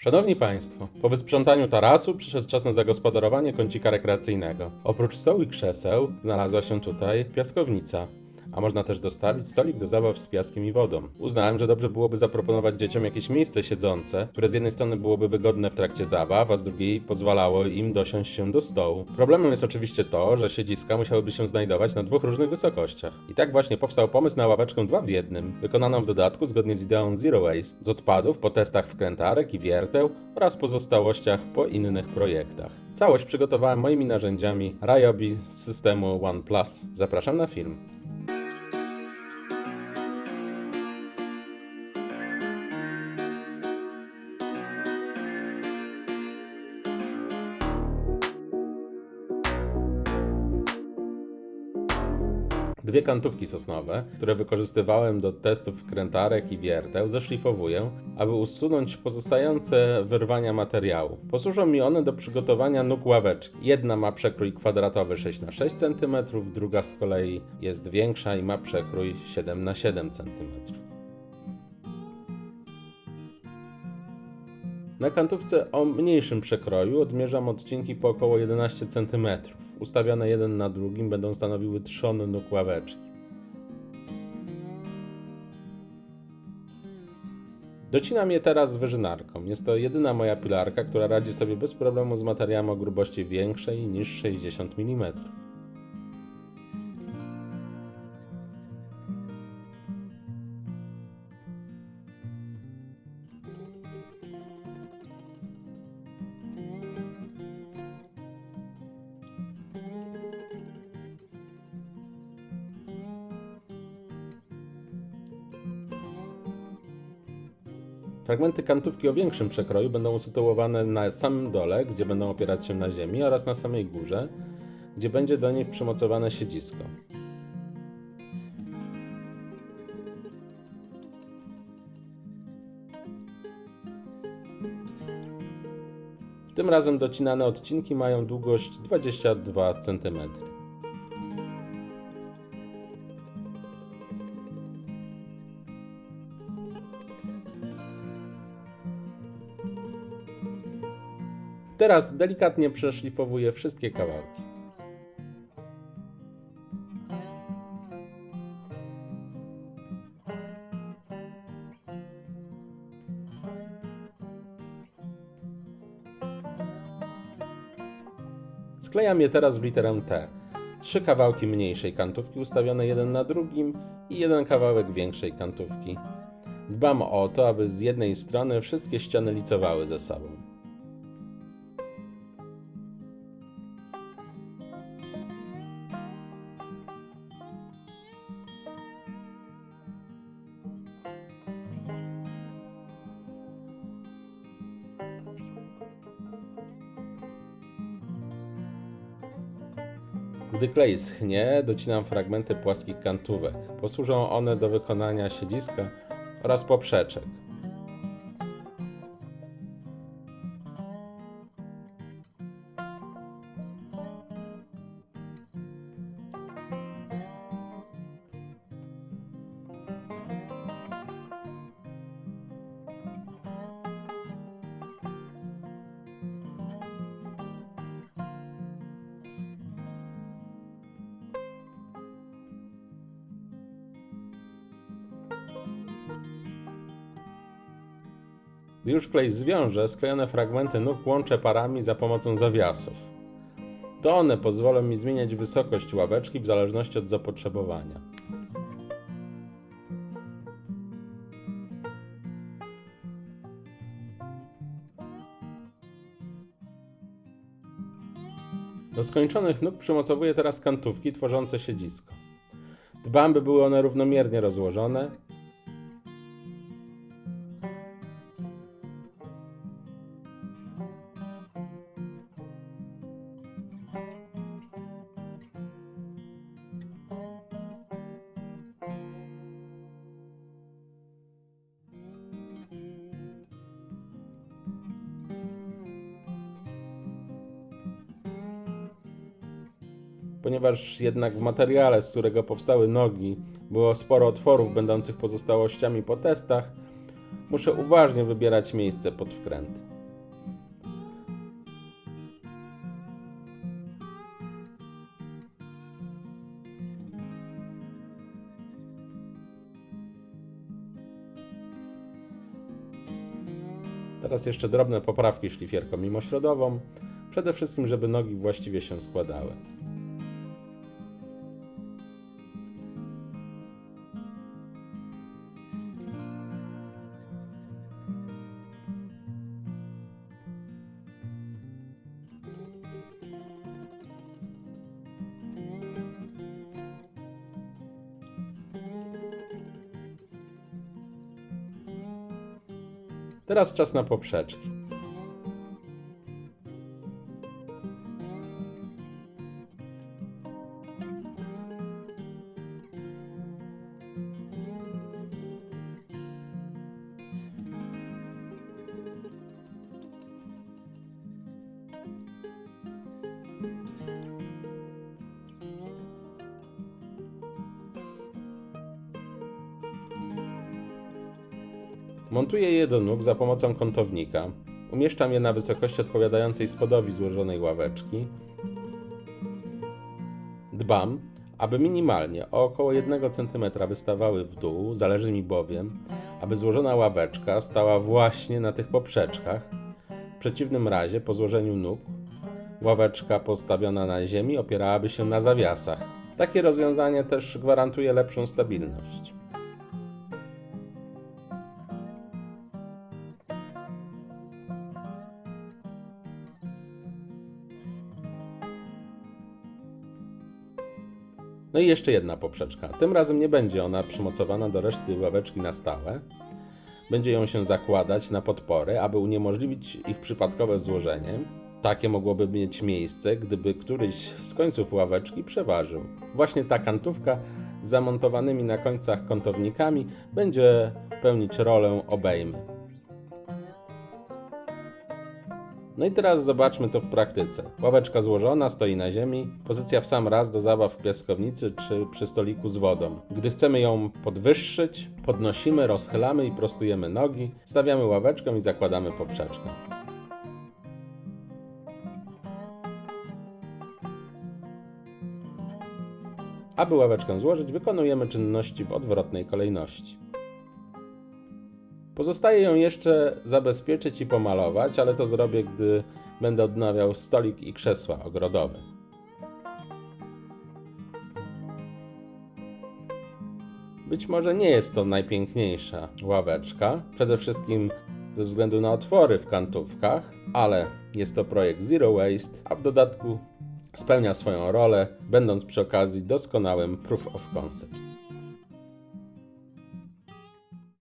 Szanowni Państwo, po wysprzątaniu tarasu przyszedł czas na zagospodarowanie kącika rekreacyjnego. Oprócz stołu i krzeseł znalazła się tutaj piaskownica, a można też dostawić stolik do zabaw z piaskiem i wodą. Uznałem, że dobrze byłoby zaproponować dzieciom jakieś miejsce siedzące, które z jednej strony byłoby wygodne w trakcie zabaw, a z drugiej pozwalało im dosiąść się do stołu. Problemem jest oczywiście to, że siedziska musiałyby się znajdować na dwóch różnych wysokościach. I tak właśnie powstał pomysł na ławeczkę 2 w 1, wykonaną w dodatku zgodnie z ideą Zero Waste, z odpadów po testach wkrętarek i wierteł oraz pozostałościach po innych projektach. Całość przygotowałem moimi narzędziami Ryobi z systemu OnePlus. Zapraszam na film. Dwie kantówki sosnowe, które wykorzystywałem do testów wkrętarek i wierteł, zeszlifowuję, aby usunąć pozostające wyrwania materiału. Posłużą mi one do przygotowania nóg ławeczki. Jedna ma przekrój kwadratowy 6x6 cm, druga z kolei jest większa i ma przekrój 7x7 cm. Na kantówce o mniejszym przekroju odmierzam odcinki po około 11 cm. Ustawione jeden na drugim będą stanowiły trzon nóg ławeczki. Docinam je teraz z wyżynarką. Jest to jedyna moja pilarka, która radzi sobie bez problemu z materiałem o grubości większej niż 60 mm. Fragmenty kantówki o większym przekroju będą usytuowane na samym dole, gdzie będą opierać się na ziemi, oraz na samej górze, gdzie będzie do nich przymocowane siedzisko. Tym razem docinane odcinki mają długość 22 cm. Teraz delikatnie przeszlifowuję wszystkie kawałki. Sklejam je teraz w literę T. 3 kawałki mniejszej kantówki ustawione jeden na drugim i jeden kawałek większej kantówki. Dbam o to, aby z jednej strony wszystkie ściany licowały ze sobą. Gdy klej schnie, docinam fragmenty płaskich kantówek. Posłużą one do wykonania siedziska oraz poprzeczek. Gdy już klej zwiąże, sklejone fragmenty nóg łączę parami za pomocą zawiasów. To one pozwolą mi zmieniać wysokość ławeczki w zależności od zapotrzebowania. Do skończonych nóg przymocowuję teraz kantówki tworzące siedzisko. Dbam, by były one równomiernie rozłożone. Ponieważ jednak w materiale, z którego powstały nogi, było sporo otworów będących pozostałościami po testach, muszę uważnie wybierać miejsce pod wkręt. Teraz jeszcze drobne poprawki szlifierką mimośrodową, przede wszystkim żeby nogi właściwie się składały. Teraz czas na poprzeczki. Montuję je do nóg za pomocą kątownika. Umieszczam je na wysokości odpowiadającej spodowi złożonej ławeczki. Dbam, aby minimalnie o około 1 cm wystawały w dół, zależy mi bowiem, aby złożona ławeczka stała właśnie na tych poprzeczkach. W przeciwnym razie, po złożeniu nóg, ławeczka postawiona na ziemi opierałaby się na zawiasach. Takie rozwiązanie też gwarantuje lepszą stabilność. No i jeszcze jedna poprzeczka. Tym razem nie będzie ona przymocowana do reszty ławeczki na stałe. Będzie ją się zakładać na podpory, aby uniemożliwić ich przypadkowe złożenie. Takie mogłoby mieć miejsce, gdyby któryś z końców ławeczki przeważył. Właśnie ta kantówka z zamontowanymi na końcach kątownikami będzie pełnić rolę obejmy. No i teraz zobaczmy to w praktyce. Ławeczka złożona, stoi na ziemi, pozycja w sam raz do zabaw w piaskownicy czy przy stoliku z wodą. Gdy chcemy ją podwyższyć, podnosimy, rozchylamy i prostujemy nogi, stawiamy ławeczkę i zakładamy poprzeczkę. Aby ławeczkę złożyć, wykonujemy czynności w odwrotnej kolejności. Pozostaje ją jeszcze zabezpieczyć i pomalować, ale to zrobię, gdy będę odnawiał stolik i krzesła ogrodowe. Być może nie jest to najpiękniejsza ławeczka, przede wszystkim ze względu na otwory w kantówkach, ale jest to projekt Zero Waste, a w dodatku spełnia swoją rolę, będąc przy okazji doskonałym proof of concept.